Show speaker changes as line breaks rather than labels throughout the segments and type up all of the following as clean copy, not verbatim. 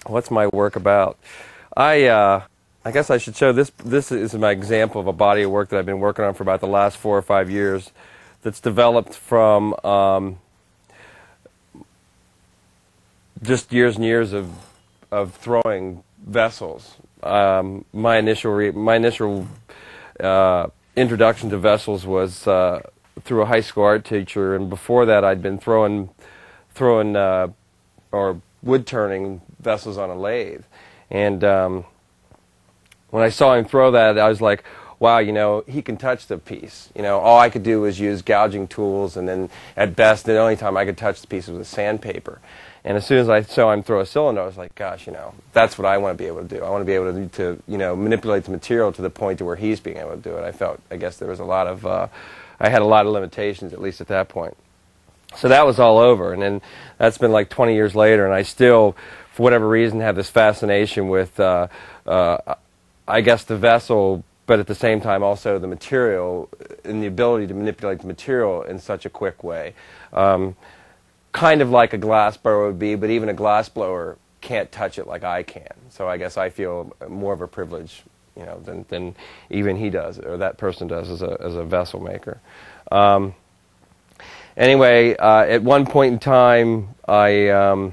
What's my work about? I guess I should show this. This is my example of a body of work that I've been working on for about the last 4 or 5 years. That's developed from just years and years of throwing vessels. My initial introduction to vessels was through a high school art teacher, and before that, I'd been throwing or wood turning vessels on a lathe. And when I saw him throw that, I was like, wow, you know, he can touch the piece. You know, all I could do was use gouging tools, and then at best, the only time I could touch the piece was with sandpaper. And as soon as I saw him throw a cylinder, I was like, gosh, you know, that's what I want to be able to do. I want to be able to you know, manipulate the material to the point to where he's being able to do it. I guess there was a lot of, I had a lot of limitations, at least at that point. So that was all over, and then that's been like 20 years later, and I still, for whatever reason, have this fascination with, I guess, the vessel, but at the same time also the material and the ability to manipulate the material in such a quick way. Kind of like a glass blower would be, but even a glass blower can't touch it like I can. So I guess I feel more of a privilege, you know, than even he does, or that person does as a vessel maker. Anyway, at one point in time, I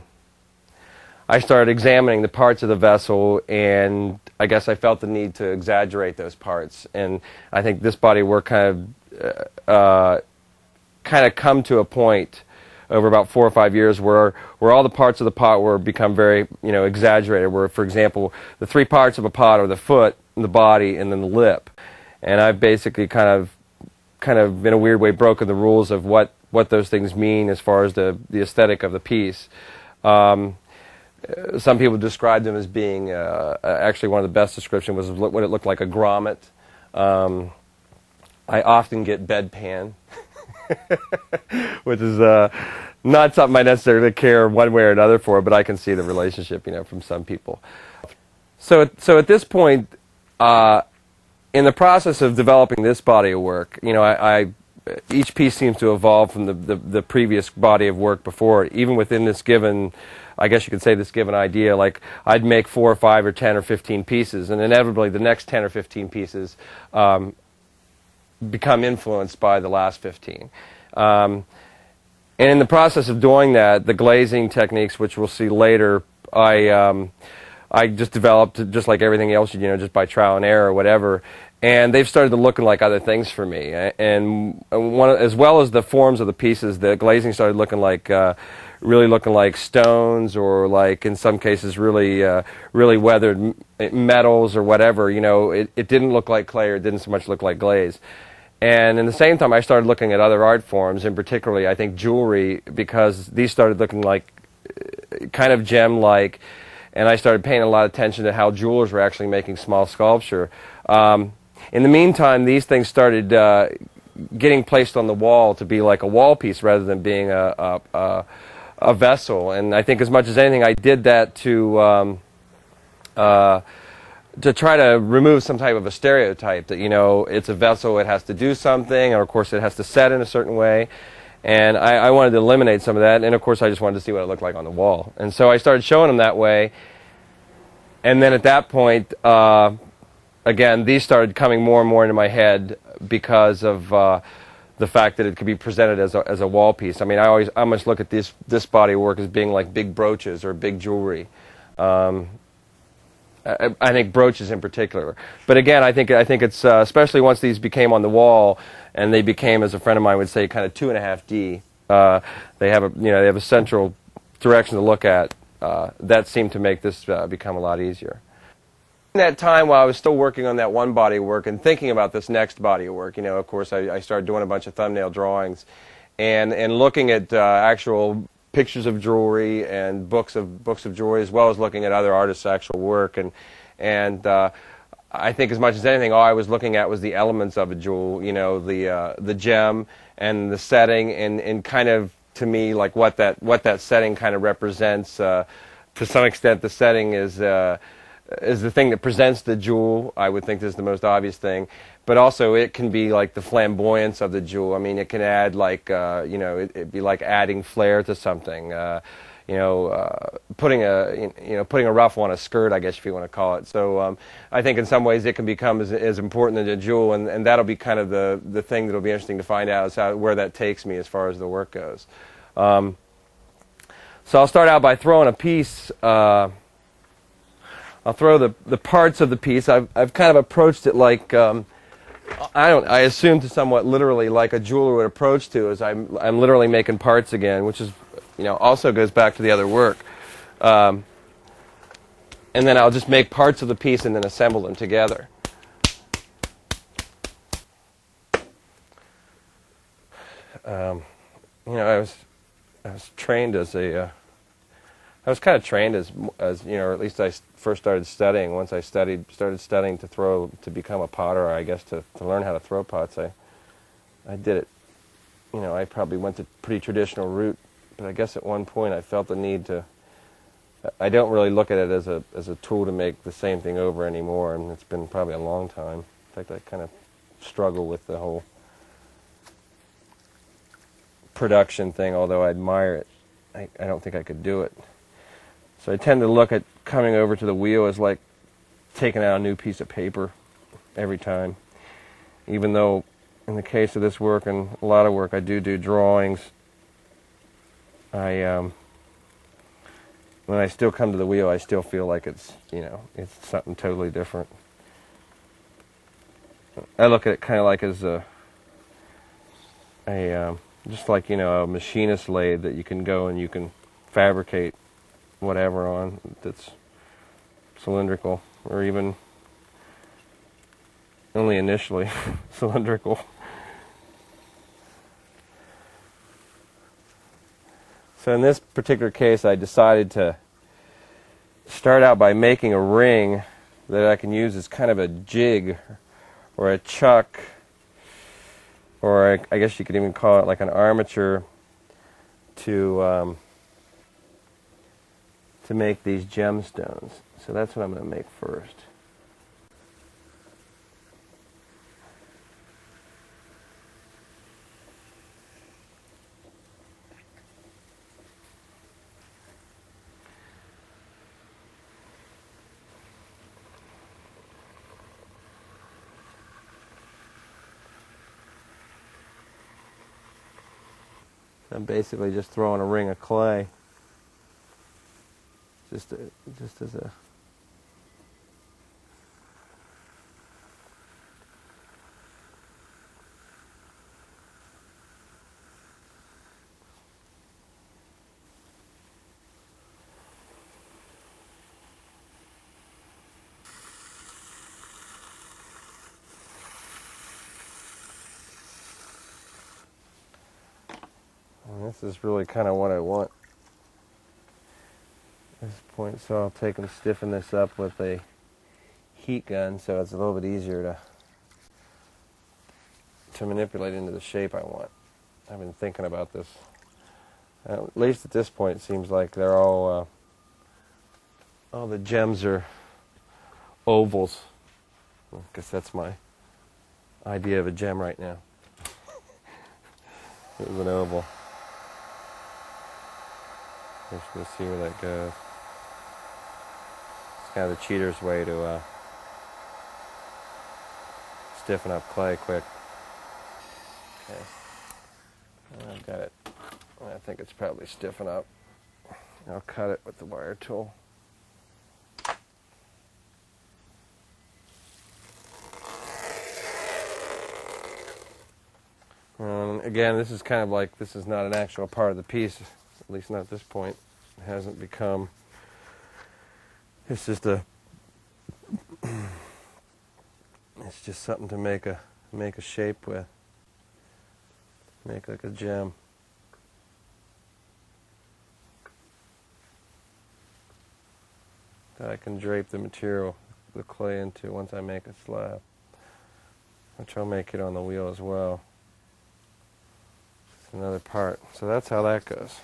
started examining the parts of the vessel, and I guess I felt the need to exaggerate those parts. And I think this body of work kind of come to a point over about 4 or 5 years where all the parts of the pot were become very, you know, exaggerated. Where, for example, the 3 parts of a pot are the foot, the body, and then the lip. And I've basically kind of in a weird way broken the rules of what those things mean as far as the aesthetic of the piece. Some people describe them as being, actually one of the best descriptions was what it looked like, a grommet. I often get bedpan, which is not something I necessarily care one way or another for, but I can see the relationship, you know, from some people. So at this point, in the process of developing this body of work, you know, each piece seems to evolve from the previous body of work before it. Even within this given, I guess you could say this given idea, like I'd make 4 or 5 or 10 or 15 pieces, and inevitably the next 10 or 15 pieces become influenced by the last 15. And in the process of doing that, the glazing techniques, which we'll see later, I just developed, just like everything else, you know, just by trial and error or whatever. And they've started to look like other things for me. And as well as the forms of the pieces, the glazing started looking like, really looking like stones, or like in some cases really, really weathered metals or whatever. You know, it didn't look like clay, or it didn't so much look like glaze. And in the same time, I started looking at other art forms, and particularly I think jewelry, because these started looking like kind of gem-like. And I started paying a lot of attention to how jewelers were actually making small sculpture. In the meantime, these things started getting placed on the wall to be like a wall piece rather than being a vessel. And I think as much as anything, I did that to try to remove some type of a stereotype that, you know, it's a vessel, it has to do something, and of course it has to set in a certain way. And I wanted to eliminate some of that, and of course I just wanted to see what it looked like on the wall. And so I started showing them that way, and then at that point, again, these started coming more and more into my head because of the fact that it could be presented as a wall piece. I mean, I almost look at this body of work as being like big brooches or big jewelry. I think brooches in particular. But again, I think it's especially once these became on the wall, and they became, as a friend of mine would say, kind of 2.5D. They have a central direction to look at. That seemed to make this become a lot easier. In that time, while I was still working on that one body of work and thinking about this next body of work, you know, of course, I started doing a bunch of thumbnail drawings, and looking at actual pictures of jewelry and books of jewelry, as well as looking at other artists' actual work. And I think as much as anything, all I was looking at was the elements of a jewel, you know, the gem and the setting, and kind of, to me, like what that setting kind of represents. To some extent, the setting is the thing that presents the jewel. I would think this is the most obvious thing. But also it can be like the flamboyance of the jewel. I mean, it can add like, you know, it'd be like adding flair to something. putting a ruffle on a skirt, I guess if you want to call it. So I think in some ways it can become as important as a jewel, and that'll be kind of the thing that'll be interesting to find out is where that takes me as far as the work goes. So I'll start out by throwing a piece. I'll throw the parts of the piece. I've kind of approached it like I assume to somewhat literally like a jeweler would approach to, is I'm literally making parts again, which is also goes back to the other work. And then I'll just make parts of the piece and then assemble them together. I was trained as a I was kind of trained as or at least I first started studying. Once I started studying to become a potter, I guess to learn how to throw pots. I did it. I probably went the pretty traditional route, but I guess at one point I felt the need to. I don't really look at it as a tool to make the same thing over anymore, and it's been probably a long time. In fact, I kind of struggle with the whole production thing, although I admire it. I don't think I could do it. So I tend to look at coming over to the wheel as like taking out a new piece of paper every time. Even though in the case of this work and a lot of work I do drawings, when I still come to the wheel, I still feel like it's something totally different. I look at it kind of like as just like a machinist lathe that you can go and you can fabricate whatever on that's cylindrical, or even only initially cylindrical. So in this particular case, I decided to start out by making a ring that I can use as kind of a jig or a chuck, or I guess you could even call it like an armature to make these gemstones. So that's what I'm going to make first. I'm basically just throwing a ring of clay. Just as a and this is really kind of what I want at this point, so I'll take and stiffen this up with a heat gun so it's a little bit easier to manipulate into the shape I want. I've been thinking about this. At least at this point it seems like they're all the gems are ovals. I guess that's my idea of a gem right now. It was an oval. Just to see where that goes. It's kind of the cheater's way to stiffen up clay quick. Okay, I've got it. I think it's probably stiffen up. I'll cut it with the wire tool. Again, this is kind of like, this is not an actual part of the piece. At least not at this point. It hasn't become. It's just it's just something to make a shape with. Make like a gem. That I can drape the material, the clay into once I make a slab, which I'll make it on the wheel as well. It's another part. So that's how that goes.